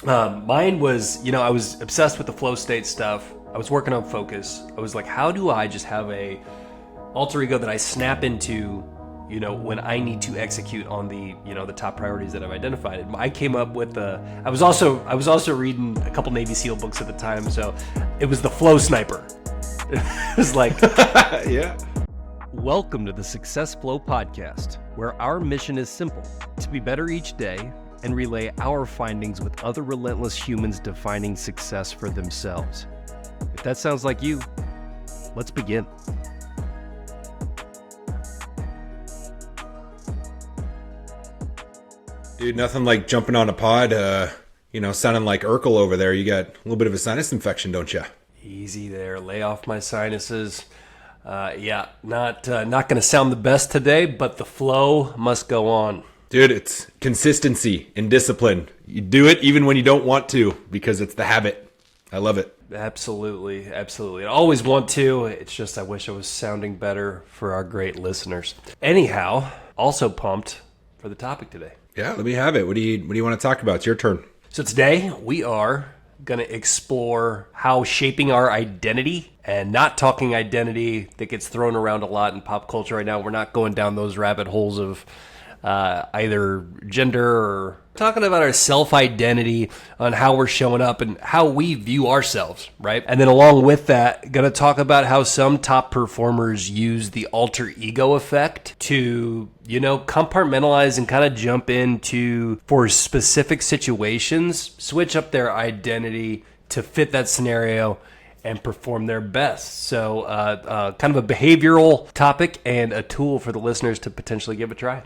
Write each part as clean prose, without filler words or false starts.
Mine was, I was obsessed with the flow state stuff. I was working on focus. I was like, how do I just have a alter ego that I snap into, when I need to execute on the top priorities that I've identified. And I came up with I was also reading a couple Navy SEAL books at the time, so it was the flow sniper. It was like, yeah. Welcome to the Success Flow Podcast, where our mission is simple: to be better each day and relay our findings with other relentless humans defining success for themselves. If that sounds like you, let's begin. Dude, nothing like jumping on a pod, sounding like Urkel over there. You got a little bit of a sinus infection, don't you? Easy there. Lay off my sinuses. Not going to sound the best today, but the flow must go on. Dude, it's consistency and discipline. You do it even when you don't want to because it's the habit. I love it. Absolutely. I always want to. It's just I wish I was sounding better for our great listeners. Anyhow, also pumped for the topic today. Yeah, let me have it. What do you want to talk about? It's your turn. So today we are going to explore how shaping our identity, and not talking identity that gets thrown around a lot in pop culture right now. We're not going down those rabbit holes of either gender, or talking about our self-identity, on how we're showing up and how we view ourselves, right? And then along with that, going to talk about how some top performers use the alter ego effect to, compartmentalize and kind of jump into, for specific situations, switch up their identity to fit that scenario and perform their best. So kind of a behavioral topic and a tool for the listeners to potentially give a try.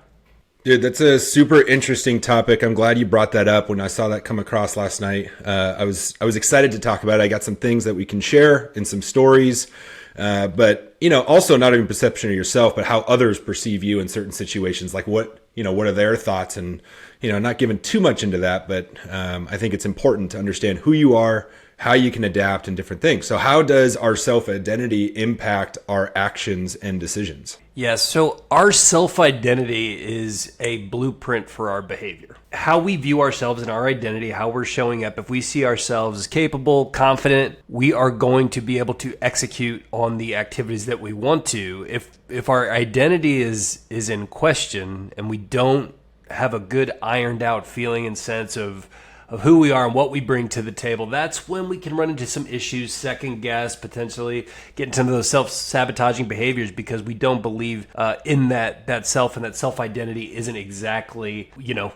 Dude, that's a super interesting topic. I'm glad you brought that up. When I saw that come across last night, I was excited to talk about it. I got some things that we can share and some stories, but also not even perception of yourself, but how others perceive you in certain situations. Like what are their thoughts, and not giving too much into that, but I think it's important to understand who you are, how you can adapt, and different things. So how does our self-identity impact our actions and decisions? Yes, so our self-identity is a blueprint for our behavior. How we view ourselves and our identity, how we're showing up. If we see ourselves as capable, confident, we are going to be able to execute on the activities that we want to. If our identity is in question and we don't have a good ironed out feeling and sense of who we are and what we bring to the table, that's when we can run into some issues, second guess, potentially get into those self-sabotaging behaviors because we don't believe in that self, and that self-identity isn't exactly,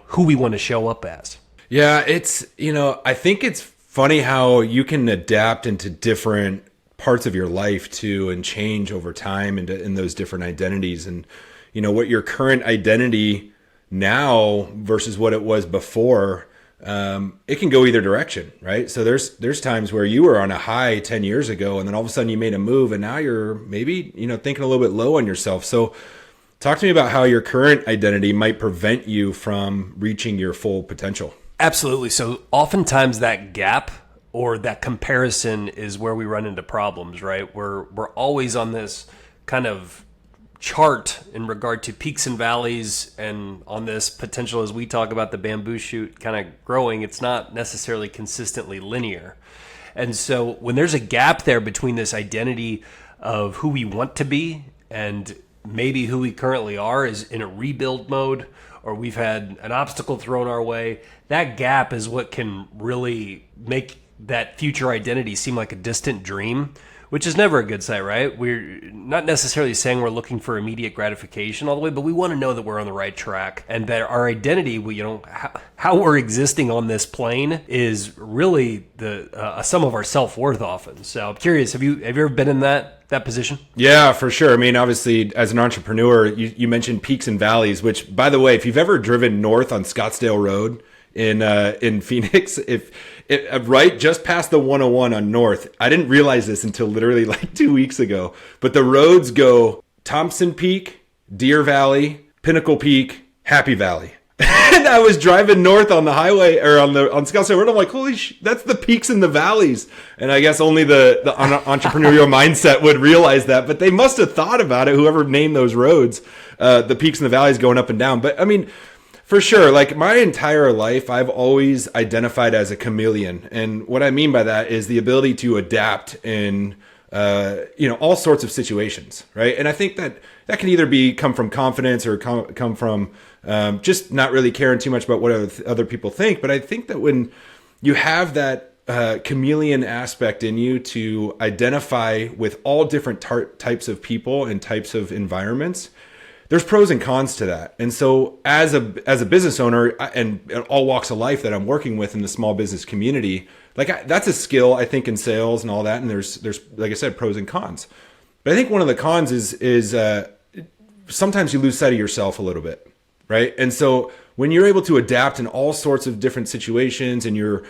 who we want to show up as. Yeah, it's, I think it's funny how you can adapt into different parts of your life too, and change over time in those different identities. And, what your current identity now versus what it was before, it can go either direction, right? So there's times where you were on a high 10 years ago, and then all of a sudden you made a move, and now you're maybe, thinking a little bit low on yourself. So talk to me about how your current identity might prevent you from reaching your full potential. Absolutely. So oftentimes that gap or that comparison is where we run into problems, right? We're always on this kind of chart in regard to peaks and valleys, and on this potential, as we talk about the bamboo shoot kind of growing, it's not necessarily consistently linear. And so when there's a gap there between this identity of who we want to be and maybe who we currently are is in a rebuild mode, or we've had an obstacle thrown our way, that gap is what can really make that future identity seem like a distant dream, which is never a good sight, right? We're not necessarily saying we're looking for immediate gratification all the way, but we want to know that we're on the right track, and that our identity, how we're existing on this plane is really the sum of our self-worth often. So I'm curious, have you ever been in that position? Yeah, for sure. I mean, obviously, as an entrepreneur, you mentioned peaks and valleys, which, by the way, if you've ever driven north on Scottsdale Road in Phoenix, right just past the 101 on North. I didn't realize this until literally like 2 weeks ago, but the roads go Thompson Peak, Deer Valley, Pinnacle Peak, Happy Valley. And I was driving north on the highway, or on Scottsdale Road. I'm like, holy that's the peaks and the valleys. And I guess only the entrepreneurial mindset would realize that, but they must have thought about it, whoever named those roads, the peaks and the valleys going up and down. But I mean, For sure. Like my entire life, I've always identified as a chameleon. And what I mean by that is the ability to adapt in, all sorts of situations. Right. And I think that can either come from confidence or come from just not really caring too much about what other people think. But I think that when you have that chameleon aspect in you to identify with all different types of people and types of environments, there's pros and cons to that. And so as a business owner and all walks of life that I'm working with in the small business community, that's a skill, I think, in sales and all that. And there's like I said, pros and cons. But I think one of the cons is sometimes you lose sight of yourself a little bit, right? And so when you're able to adapt in all sorts of different situations and you're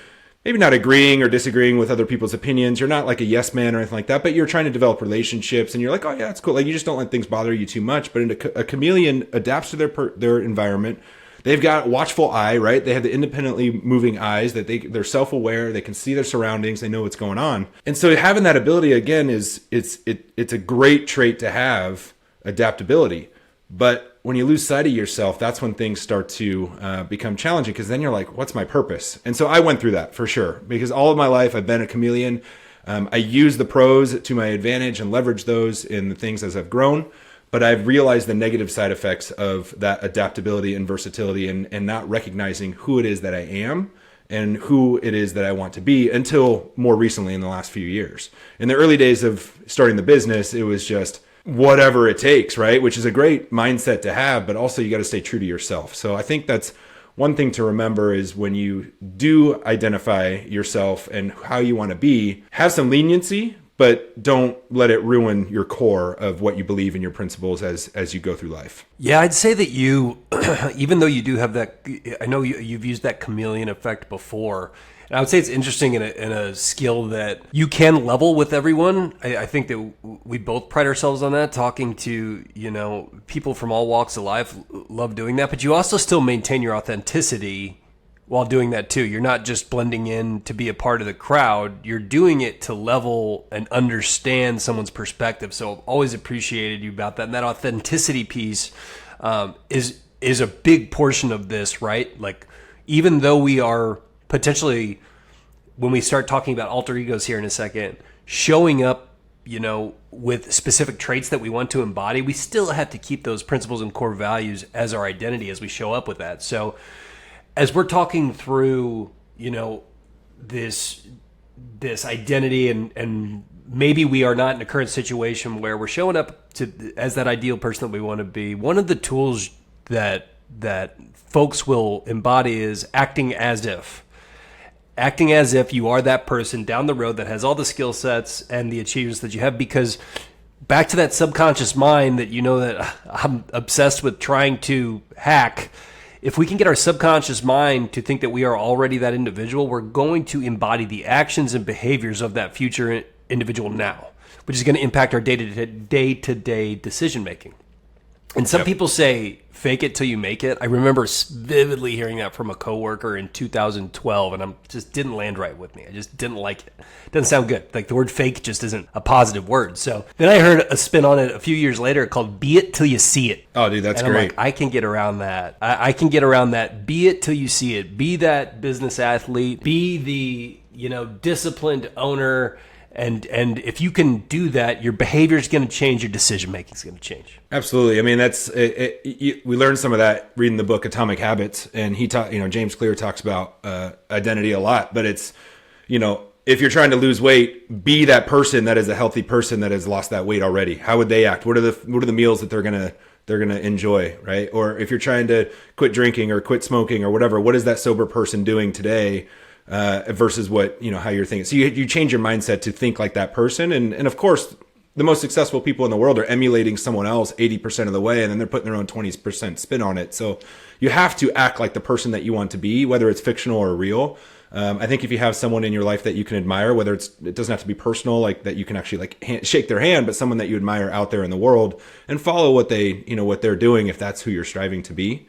maybe not agreeing or disagreeing with other people's opinions. You're not like a yes man or anything like that, but you're trying to develop relationships and you're like, oh yeah, it's cool. Like you just don't let things bother you too much. But a chameleon adapts to their environment. They've got a watchful eye, right? They have the independently moving eyes that they're self-aware. They can see their surroundings. They know what's going on. And so having that ability again it's a great trait to have, adaptability. But when you lose sight of yourself, that's when things start to become challenging, because then you're like, what's my purpose? And so I went through that for sure, because all of my life I've been a chameleon. I use the pros to my advantage and leverage those in the things as I've grown. But I've realized the negative side effects of that adaptability and versatility and not recognizing who it is that I am and who it is that I want to be until more recently in the last few years. In the early days of starting the business, it was just whatever it takes, right? Which is a great mindset to have, but also you got to stay true to yourself. So I think that's one thing to remember is when you do identify yourself and how you want to be, have some leniency, but don't let it ruin your core of what you believe in your principles as you go through life. Yeah, I'd say that you, even though you do have that, I know you've used that chameleon effect before. And I would say it's interesting in a skill that you can level with everyone. I think that we both pride ourselves on that, talking to, people from all walks of life, love doing that. But you also still maintain your authenticity while doing that too. You're not just blending in to be a part of the crowd. You're doing it to level and understand someone's perspective. So I've always appreciated you about that. And that authenticity piece is a big portion of this, right? Like, even though we are potentially, when we start talking about alter egos here in a second, showing up, with specific traits that we want to embody, we still have to keep those principles and core values as our identity as we show up with that. So as we're talking through, this identity and maybe we are not in a current situation where we're showing up as that ideal person that we want to be, one of the tools that folks will embody is acting as if you are that person down the road that has all the skill sets and the achievements that you have, because back to that subconscious mind that that I'm obsessed with trying to hack. If we can get our subconscious mind to think that we are already that individual, we're going to embody the actions and behaviors of that future individual now, which is going to impact our day-to-day decision making. And some people say, fake it till you make it. I remember vividly hearing that from a coworker in 2012, and I just didn't land right with me. I just didn't like it. It doesn't sound good. Like, the word fake just isn't a positive word. So then I heard a spin on it a few years later called be it till you see it. Oh, dude, that's and great. I'm like, I can get around that. I can get around that. Be it till you see it. Be that business athlete. Be the, disciplined owner. And if you can do that, your behavior is going to change. Your decision making is going to change. Absolutely. I mean, that's we learned some of that reading the book Atomic Habits, and James Clear talks about identity a lot. But it's if you're trying to lose weight, be that person that is a healthy person that has lost that weight already. How would they act? What are the meals that they're gonna enjoy, right? Or if you're trying to quit drinking or quit smoking or whatever, what is that sober person doing today? Versus what, how you're thinking. So you change your mindset to think like that person. And of course, the most successful people in the world are emulating someone else 80% of the way, and then they're putting their own 20% spin on it. So you have to act like the person that you want to be, whether it's fictional or real. I think if you have someone in your life that you can admire, whether it doesn't have to be personal, like that you can actually shake their hand, but someone that you admire out there in the world and follow what they're doing, if that's who you're striving to be.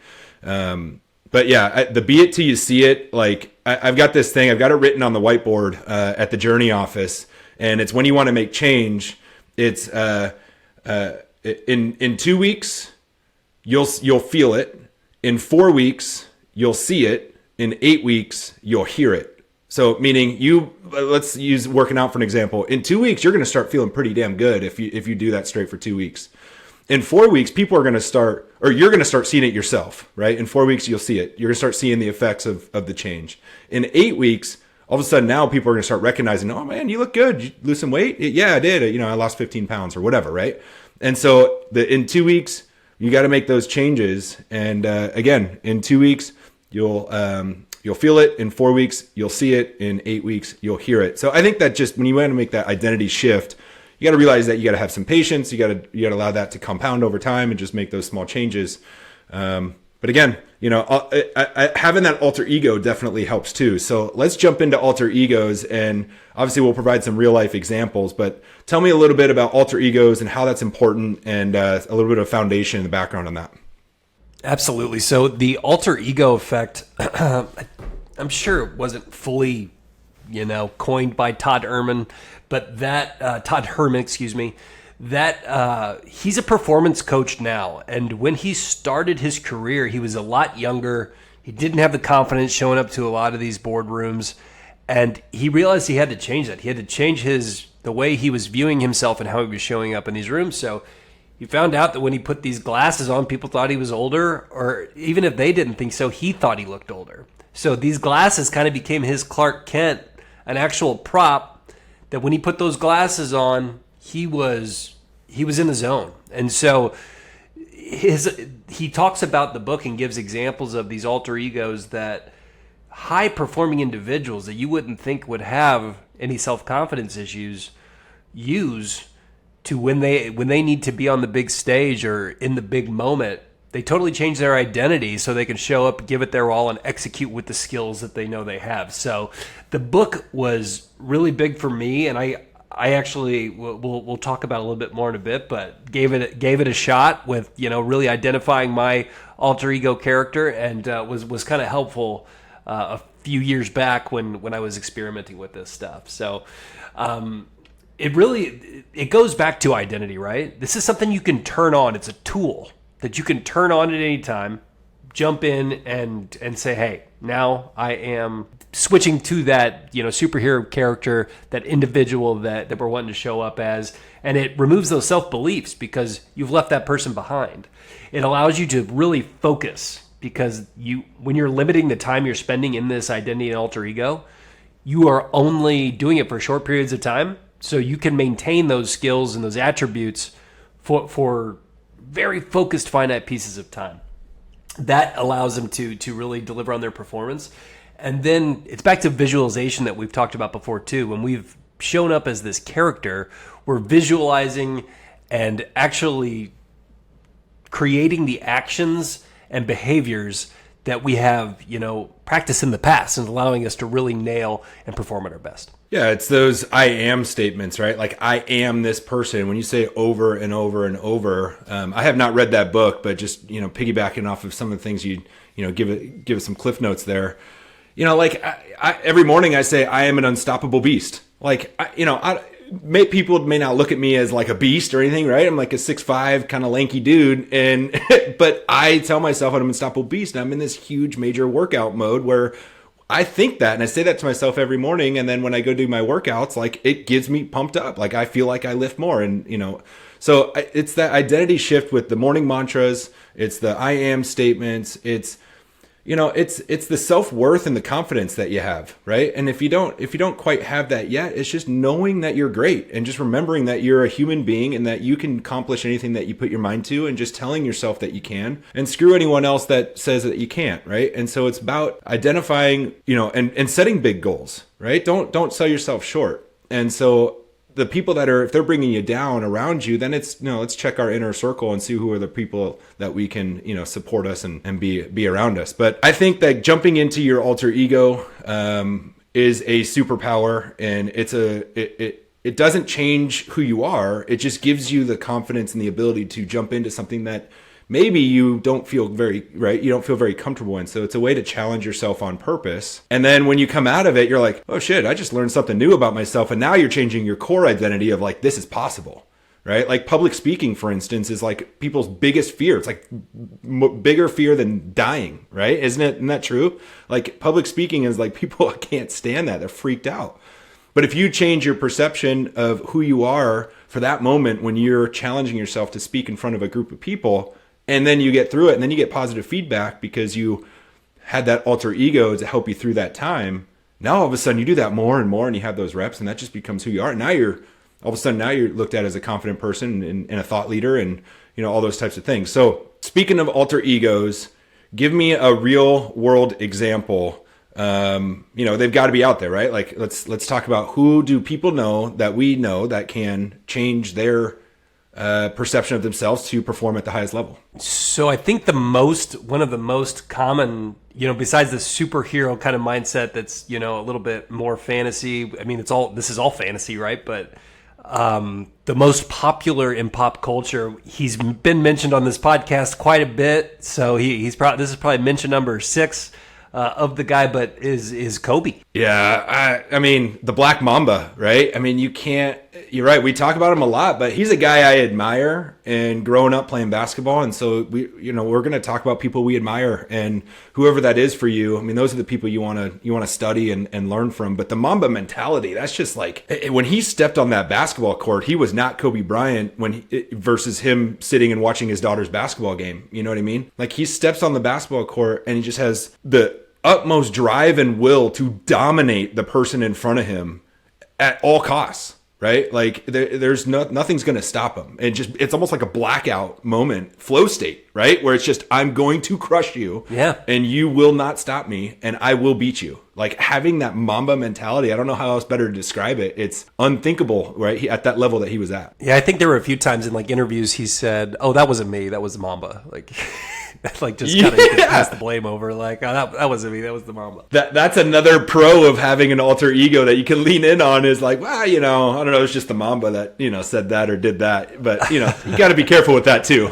But yeah, the be it till you see it, like I've got this thing, I've got it written on the whiteboard at the Journey office, and it's when you want to make change, it's in 2 weeks, you'll feel it. in 4 weeks, you'll see it. In 8 weeks, you'll hear it. So meaning let's use working out for an example. In 2 weeks, you're going to start feeling pretty damn good if you do that straight for 2 weeks. In 4 weeks, people are going to start, or you're going to start seeing it yourself, right? In 4 weeks, you'll see it. You're going to start seeing the effects of the change. In 8 weeks, all of a sudden now people are going to start recognizing, oh man, you look good. Did you lose some weight? Yeah, I did. I lost 15 pounds or whatever, right? And so in 2 weeks, you got to make those changes. And again, in 2 weeks, you'll feel it. In 4 weeks, you'll see it. In 8 weeks, you'll hear it. So I think that just when you want to make that identity shift, you got to realize that you got to have some patience. You got to allow that to compound over time and just make those small changes. But again, having that alter ego definitely helps too. So let's jump into alter egos, and obviously we'll provide some real life examples, but tell me a little bit about alter egos and how that's important, and a little bit of foundation in the background on that. Absolutely. So the alter ego effect, I'm sure it wasn't fully, coined by Todd Herman, but Todd Herman, excuse me, that he's a performance coach now. And when he started his career, he was a lot younger. He didn't have the confidence showing up to a lot of these boardrooms. And he realized he had to change that. He had to change the way he was viewing himself and how he was showing up in these rooms. So he found out that when he put these glasses on, people thought he was older, or even if they didn't think so, he thought he looked older. So these glasses kind of became his Clark Kent, an actual prop that when he put those glasses on, he was in the zone. And so he talks about the book and gives examples of these alter egos that high performing individuals that you wouldn't think would have any self-confidence issues use to when they need to be on the big stage or in the big moment. They totally change their identity so they can show up, give it their all, and execute with the skills that they know they have. So the book was really big for me, and I actually we'll talk about it a little bit more in a bit, but gave it a shot with really identifying my alter ego character, and was kind of helpful a few years back when I was experimenting with this stuff. So it goes back to identity, right? This is something you can turn on. It's a tool that you can turn on at any time, jump in and say, hey, now I am switching to that superhero character, that individual that we're wanting to show up as. And it removes those self-beliefs because you've left that person behind. It allows you to really focus, because when you're limiting the time you're spending in this identity and alter ego, you are only doing it for short periods of time. So you can maintain those skills and those attributes for very focused, finite pieces of time. That allows them to really deliver on their performance. And then it's back to visualization that we've talked about before too. When we've shown up as this character, we're visualizing and actually creating the actions and behaviors that we have, practiced in the past, and allowing us to really nail and perform at our best. Yeah, it's those I am statements, right? Like, I am this person. When you say over and over and over, I have not read that book, but just, piggybacking off of some of the things give it some cliff notes there. I every morning I say, I am an unstoppable beast. People may not look at me as like a beast or anything, right? I'm like a 6'5" kind of lanky dude. But I tell myself I'm an unstoppable beast. And I'm in this huge major workout mode where I think that, and I say that to myself every morning. And then when I go do my workouts, it gets me pumped up. I feel like I lift more. And, so it's that identity shift with the morning mantras. It's the I am statements. It's the self-worth and the confidence that you have, right? And if you don't quite have that yet, it's just knowing that you're great and just remembering that you're a human being and that you can accomplish anything that you put your mind to, and just telling yourself that you can, and screw anyone else that says that you can't, right? And so it's about identifying, and setting big goals, right? Don't sell yourself short. And so the people that if they're bringing you down around you, then it's, let's check our inner circle and see who are the people that we can, support us and be around us. But I think that jumping into your alter ego is a superpower, and it doesn't change who you are. It just gives you the confidence and the ability to jump into something that maybe you don't feel very comfortable in. So it's a way to challenge yourself on purpose. And then when you come out of it, you're like, oh shit, I just learned something new about myself. And now you're changing your core identity of this is possible, right? Like public speaking, for instance, is like people's biggest fear. It's like bigger fear than dying, right? Isn't that true? Like public speaking is like people can't stand that. They're freaked out. But if you change your perception of who you are for that moment when you're challenging yourself to speak in front of a group of people, and then you get through it, and then you get positive feedback because you had that alter ego to help you through that time. Now all of a sudden you do that more and more, and you have those reps, and that just becomes who you are. Now you're all of a sudden you're looked at as a confident person and a thought leader, and all those types of things. So speaking of alter egos, give me a real world example. They've got to be out there, right? Like let's talk about who do people know that can change their perception of themselves to perform at the highest level. So I think one of the most common, besides the superhero kind of mindset that's, a little bit more fantasy. I mean, this is all fantasy, right? But the most popular in pop culture, he's been mentioned on this podcast quite a bit. So this is probably mention number 6 of the guy, but is Kobe. Yeah, I mean, the Black Mamba, right? I mean, you're right, we talk about him a lot, but he's a guy I admire and growing up playing basketball. And so we're going to talk about people we admire, and whoever that is for you. I mean, those are the people you want to study and learn from. But the Mamba mentality, that's just like when he stepped on that basketball court, he was not Kobe Bryant versus him sitting and watching his daughter's basketball game. You know what I mean? Like he steps on the basketball court and he just has the utmost drive and will to dominate the person in front of him at all costs, right? Like there's nothing's going to stop him. And it's almost like a blackout moment, flow state, right? Where it's just, I'm going to crush you, and you will not stop me, and I will beat you. Like having that Mamba mentality, I don't know how else better to describe it. It's unthinkable, right? At that level that he was at. Yeah, I think there were a few times in like interviews he said, "Oh, that wasn't me. That was the Mamba." Like, like just kind of pass the blame over. Like, "Oh, that wasn't me. That was the Mamba." That's another pro of having an alter ego that you can lean in on. Is like, well, I don't know. It's just the Mamba that said that or did that. But you got to be careful with that too.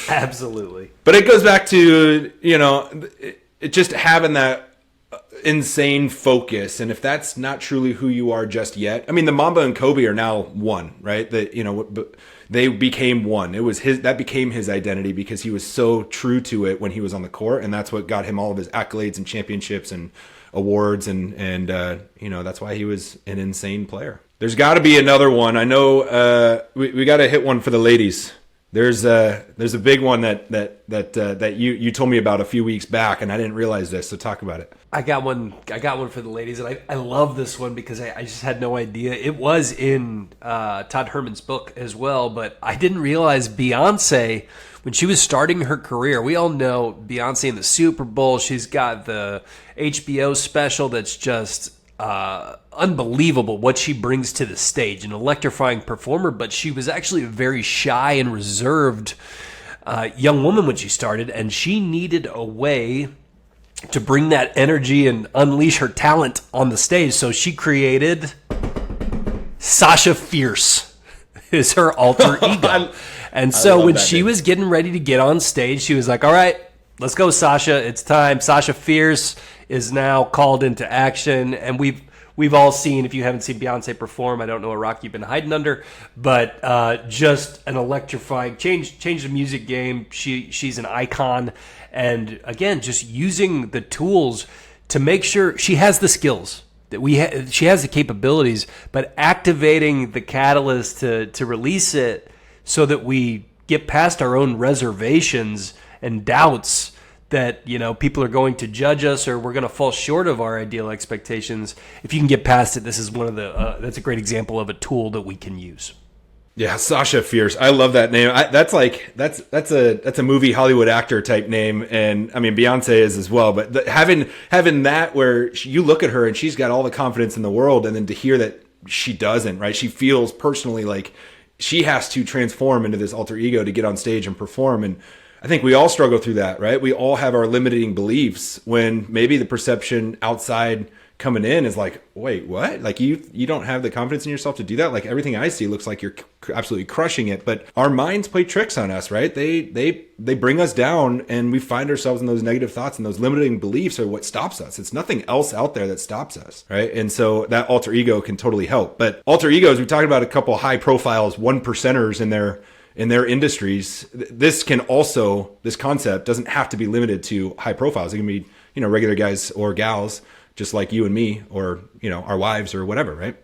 Absolutely. But it goes back to it just having that insane focus, and if that's not truly who you are just yet, I mean, the Mamba and Kobe are now one, right? That they became one. That became his identity because he was so true to it when he was on the court, and that's what got him all of his accolades and championships and awards, and that's why he was an insane player. There's got to be another one. I know we got to hit one for the ladies. There's a big one that you told me about a few weeks back, and I didn't realize this. So talk about it. I got one for the ladies, and I love this one because I just had no idea. It was in Todd Herman's book as well, but I didn't realize Beyonce, when she was starting her career, we all know Beyonce in the Super Bowl. She's got the HBO special that's just unbelievable what she brings to the stage, an electrifying performer, but she was actually a very shy and reserved young woman when she started, and she needed a way to bring that energy and unleash her talent on the stage. So she created Sasha Fierce is her alter ego. And so when she was getting ready to get on stage, she was like, all right, let's go, Sasha. It's time. Sasha Fierce is now called into action. And we've all seen, if you haven't seen Beyonce perform, I don't know what rock you've been hiding under, but just an electrifying change the music game. She's an icon. And again, just using the tools to make sure she has the skills that she has the capabilities, but activating the catalyst to release it so that we get past our own reservations and doubts that people are going to judge us or we're going to fall short of our ideal expectations. If you can get past it, this is one of that's a great example of a tool that we can use. Yeah, Sasha Fierce. I love that name. That's a movie Hollywood actor type name, and I mean Beyonce is as well. But having that where you look at her and she's got all the confidence in the world, and then to hear that she doesn't, right? She feels personally like she has to transform into this alter ego to get on stage and perform. And I think we all struggle through that, right? We all have our limiting beliefs when maybe the perception outside coming in is like, wait, what? Like you don't have the confidence in yourself to do that? Like everything I see looks like you're absolutely crushing it. But our minds play tricks on us, right? They bring us down, and we find ourselves in those negative thoughts, and those limiting beliefs are what stops us. It's nothing else out there that stops us, right? And so that alter ego can totally help. But alter egos, we talked about a couple high profiles, 1%ers in their industries. This concept doesn't have to be limited to high profiles. It can be, regular guys or gals, just like you and me, or, our wives or whatever, right?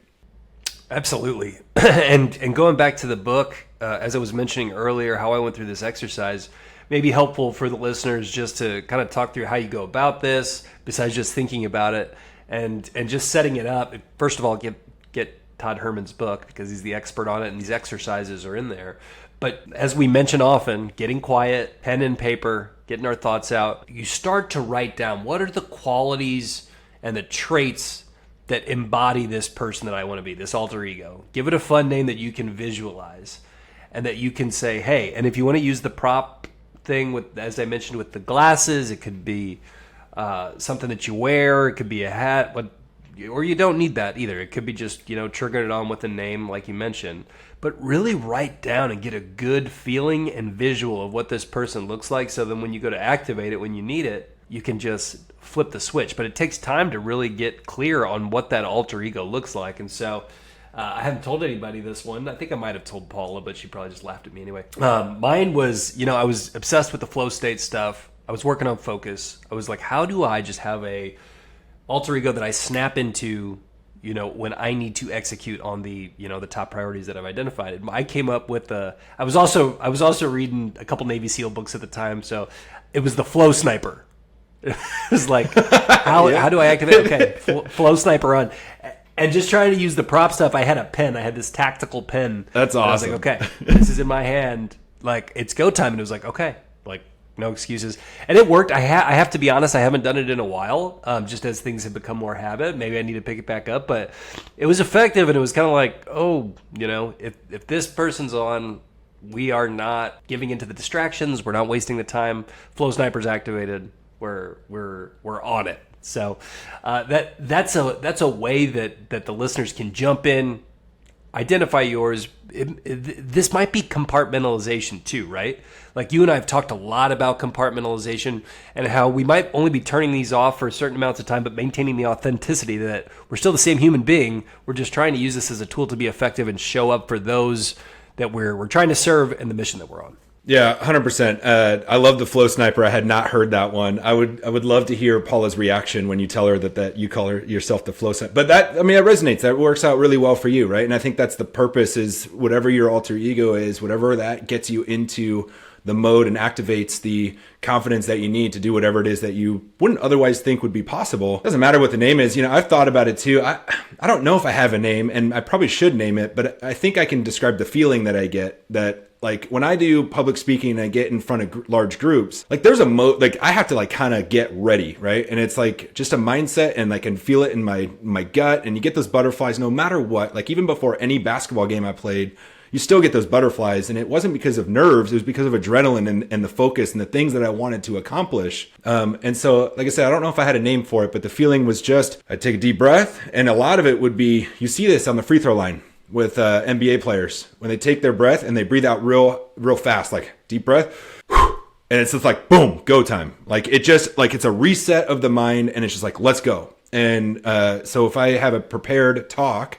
Absolutely. And going back to the book, as I was mentioning earlier, how I went through this exercise may be helpful for the listeners just to kind of talk through how you go about this, besides just thinking about it and just setting it up. First of all, get Todd Herman's book, because he's the expert on it, and these exercises are in there. But as we mention often, getting quiet, pen and paper, getting our thoughts out, you start to write down what are the qualities and the traits that embody this person that I want to be, this alter ego. Give it a fun name that you can visualize and that you can say, hey, and if you want to use the prop thing with, as I mentioned, with the glasses, it could be something that you wear, it could be a hat, or you don't need that either. It could be just, triggering it on with a name like you mentioned. But really write down and get a good feeling and visual of what this person looks like, so then when you go to activate it, when you need it, you can just flip the switch. But it takes time to really get clear on what that alter ego looks like. And so I haven't told anybody this one. I think I might have told Paula, but she probably just laughed at me anyway. Mine was, I was obsessed with the flow state stuff. I was working on focus. I was like, how do I just have a alter ego that I snap into, when I need to execute on the, the top priorities that I've identified. I came up with I was also reading a couple Navy SEAL books at the time. So it was the flow sniper. It was like, how do I activate? Okay, flow sniper on. And just trying to use the prop stuff. I had a pen. I had this tactical pen. That's awesome. I was like, okay, this is in my hand. Like, it's go time. And it was like, okay, like, no excuses. And it worked. I have to be honest, I haven't done it in a while, just as things have become more habit. Maybe I need to pick it back up. But it was effective, and it was kind of like, if this person's on, we are not giving into the distractions. We're not wasting the time. Flow Sniper's activated. We're on it. So that's a way that the listeners can jump in, identify yours. This might be compartmentalization too, right? Like you and I have talked a lot about compartmentalization and how we might only be turning these off for certain amounts of time, but maintaining the authenticity that we're still the same human being. We're just trying to use this as a tool to be effective and show up for those that we're trying to serve and the mission that we're on. Yeah, 100%. I love the flow sniper. I had not heard that one. I would love to hear Paula's reaction when you tell her that you call yourself the flow sniper. But it resonates. That works out really well for you, right? And I think that's the purpose, is whatever your alter ego is, whatever that gets you into the mode and activates the confidence that you need to do whatever it is that you wouldn't otherwise think would be possible. Doesn't matter what the name is. I've thought about it too. I don't know if I have a name, and I probably should name it, but I think I can describe the feeling that I get, that like when I do public speaking and I get in front of large groups, like there's I have to kind of get ready, right? And it's like just a mindset, and I can feel it in my gut, and you get those butterflies no matter what. Like even before any basketball game I played, you still get those butterflies, and it wasn't because of nerves, it was because of adrenaline and the focus and the things that I wanted to accomplish. And so, like I said, I don't know if I had a name for it, but the feeling was just, I'd take a deep breath, and a lot of it would be, you see this on the free throw line with NBA players, when they take their breath and they breathe out real fast, like deep breath, and it's just like, boom, go time. Like it just, like it's a reset of the mind, and it's just like, let's go. And so if I have a prepared talk,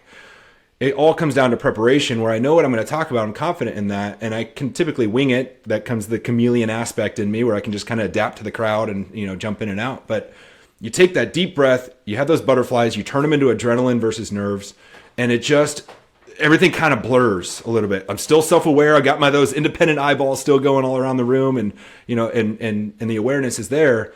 it all comes down to preparation, where I know what I'm going to talk about. I'm confident in that, and I can typically wing it. That comes the chameleon aspect in me, where I can just kind of adapt to the crowd and jump in and out. But you take that deep breath, you have those butterflies, you turn them into adrenaline versus nerves, and it just, everything kind of blurs a little bit. I'm still self-aware. I got those independent eyeballs still going all around the room, and and the awareness is there,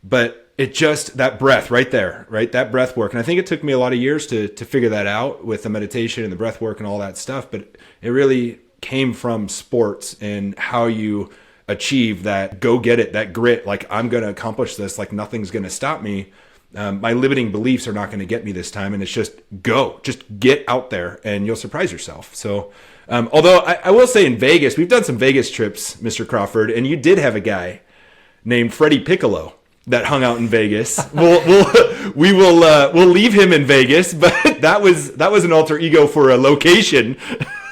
but it just, that breath right there, right? That breath work. And I think it took me a lot of years to figure that out with the meditation and the breath work and all that stuff. But it really came from sports and how you achieve that go get it, that grit. Like, I'm going to accomplish this. Like, nothing's going to stop me. My limiting beliefs are not going to get me this time. And it's just get out there, and you'll surprise yourself. So, although I will say, in Vegas, we've done some Vegas trips, Mr. Crawford, and you did have a guy named Freddie Piccolo. that hung out in Vegas. We'll leave him in Vegas, but that was an alter ego for a location.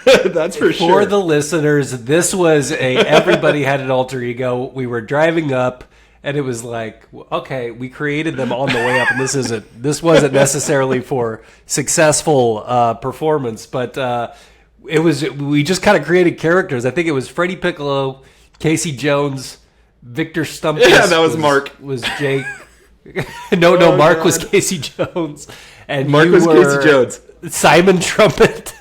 That's for sure. For the listeners, this was everybody had an alter ego. We were driving up, and it was like, okay, we created them on the way up, and this wasn't necessarily for successful performance, but we just kind of created characters. I think it was Freddie Piccolo, Casey Jones, Victor Stumpus. Yeah, that was Mark. Was Jake? No, Mark was Casey Jones, and Mark was Casey Jones. Simon Trumpet.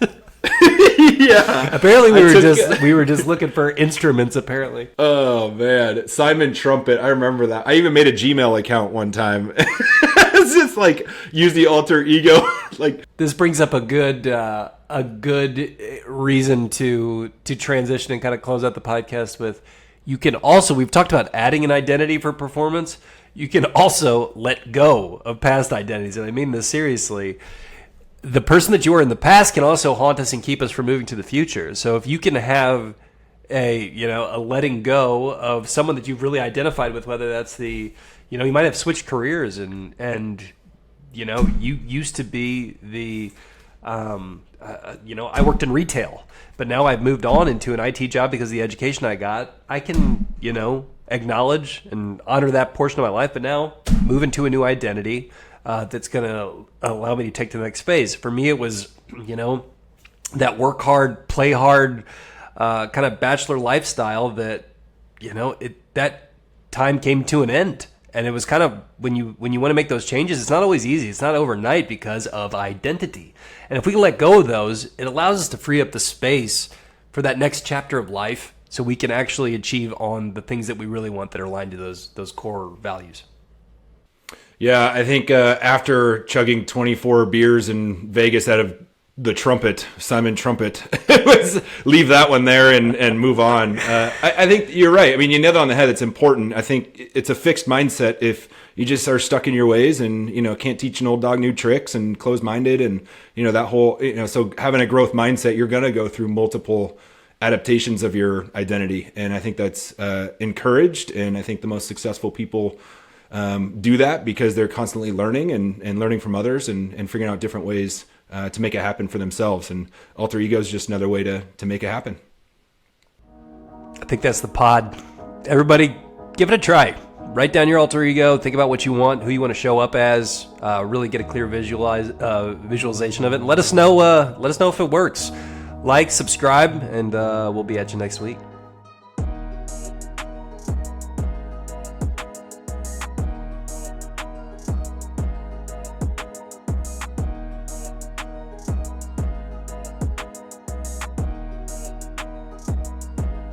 Yeah. Apparently we were just looking for instruments, apparently. Oh man. Simon Trumpet. I remember that. I even made a Gmail account one time. It's just like use the alter ego. Like this brings up a good reason to transition and kind of close out the podcast with we've talked about adding an identity for performance. You can also let go of past identities. And I mean this seriously. The person that you were in the past can also haunt us and keep us from moving to the future. So if you can have a letting go of someone that you've really identified with, whether that's you might have switched careers and you used to be I worked in retail, but now I've moved on into an IT job because of the education I got. I can, acknowledge and honor that portion of my life, but now move into a new identity that's going to allow me to take to the next phase. For me, it was, that work hard, play hard, kind of bachelor lifestyle that, that time came to an end. And it was kind of, when you want to make those changes, it's not always easy. It's not overnight because of identity. And if we let go of those, it allows us to free up the space for that next chapter of life so we can actually achieve on the things that we really want that are aligned to those core values. Yeah, I think after chugging 24 beers in Vegas out of the Trumpet, Simon Trumpet, leave that one there and move on. I think you're right. I mean, you nailed it on the head. It's important. I think it's a fixed mindset if you just are stuck in your ways and, can't teach an old dog new tricks and closed-minded and, that whole, so having a growth mindset, you're going to go through multiple adaptations of your identity. And I think that's encouraged. And I think the most successful people do that because they're constantly learning and learning from others and figuring out different ways to make it happen for themselves. And alter ego is just another way to make it happen. I think that's the pod. Everybody, give it a try. Write down your alter ego. Think about what you want, who you want to show up as. Really get a clear visualization of it. And let us know if it works. Like, subscribe, and we'll be at you next week.